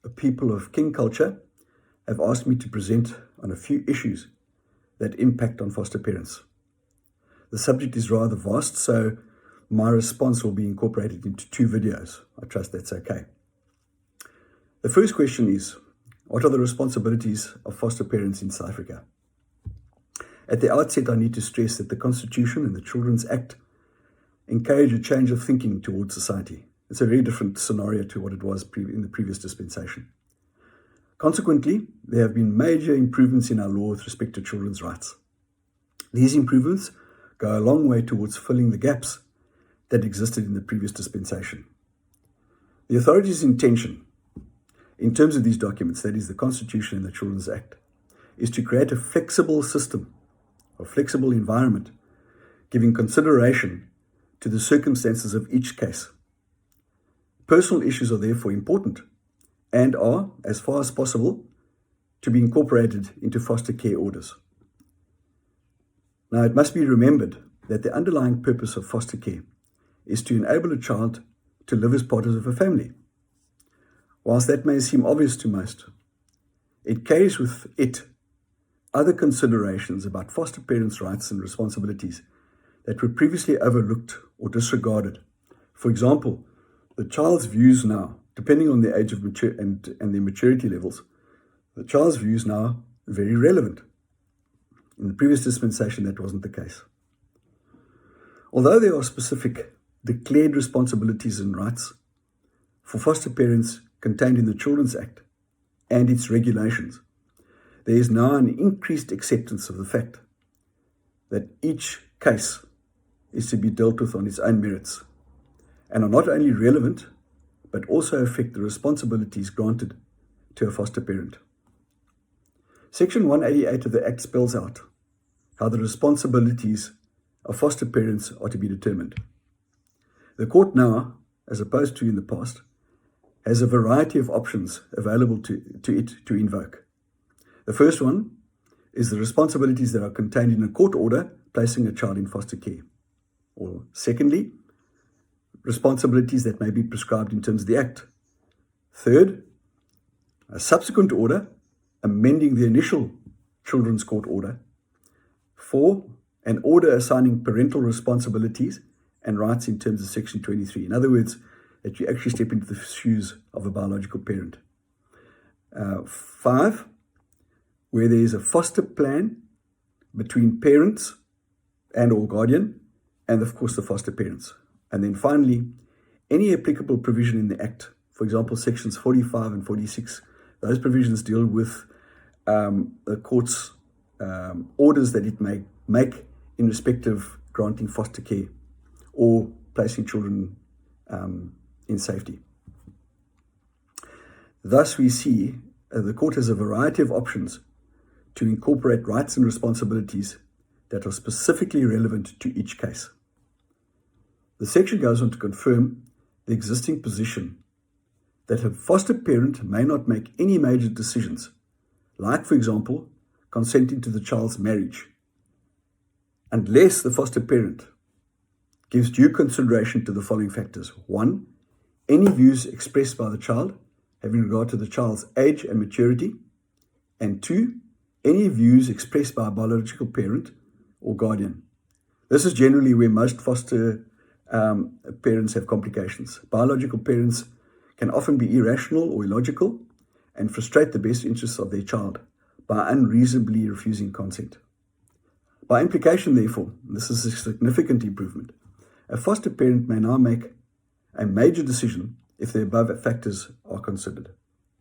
a people of king culture, have asked me to present on a few issues that impact on foster parents. The subject is rather vast, so my response will be incorporated into 2 videos. I trust that's okay. The first question is, what are the responsibilities of foster parents in South Africa? At the outset, I need to stress that the Constitution and the Children's Act encourage a change of thinking towards society. It's a very different scenario to what it was in the previous dispensation. Consequently, there have been major improvements in our law with respect to children's rights. These improvements go a long way towards filling the gaps that existed in the previous dispensation. The authority's intention, in terms of these documents, that is the Constitution and the Children's Act, is to create a flexible system, a flexible environment, giving consideration to the circumstances of each case. Personal issues are therefore important and are, as far as possible, to be incorporated into foster care orders. Now, it must be remembered that the underlying purpose of foster care is to enable a child to live as part of a family. Whilst that may seem obvious to most, it carries with it other considerations about foster parents' rights and responsibilities that were previously overlooked or disregarded. For example, the child's views now, depending on the age of and their maturity levels, the child's views now are very relevant. In the previous dispensation, that wasn't the case. Although there are specific declared responsibilities and rights for foster parents contained in the Children's Act and its regulations, there is now an increased acceptance of the fact that each case is to be dealt with on its own merits and are not only relevant, but also affect the responsibilities granted to a foster parent. Section 188 of the Act spells out how the responsibilities of foster parents are to be determined. The court now, as opposed to in the past, has a variety of options available to it to invoke. The first one is the responsibilities that are contained in a court order placing a child in foster care. Or secondly, responsibilities that may be prescribed in terms of the Act. Third, a subsequent order amending the initial children's court order. 4, an order assigning parental responsibilities and rights in terms of Section 23. In other words, that you actually step into the shoes of a biological parent. 5, where there is a foster plan between parents and or guardian, and of course the foster parents. And then finally, any applicable provision in the Act, for example, sections 45 and 46, those provisions deal with the court's orders that it may make in respect of granting foster care or placing children in safety. Thus, we see the court has a variety of options to incorporate rights and responsibilities that are specifically relevant to each case. The section goes on to confirm the existing position that a foster parent may not make any major decisions, like, for example, consenting to the child's marriage, unless the foster parent gives due consideration to the following factors. 1, any views expressed by the child having regard to the child's age and maturity. And 2, any views expressed by a biological parent or guardian. This is generally where most foster parents have complications. Biological parents can often be irrational or illogical and frustrate the best interests of their child by unreasonably refusing consent. By implication, therefore, this is a significant improvement. A foster parent may now make a major decision if the above factors are considered.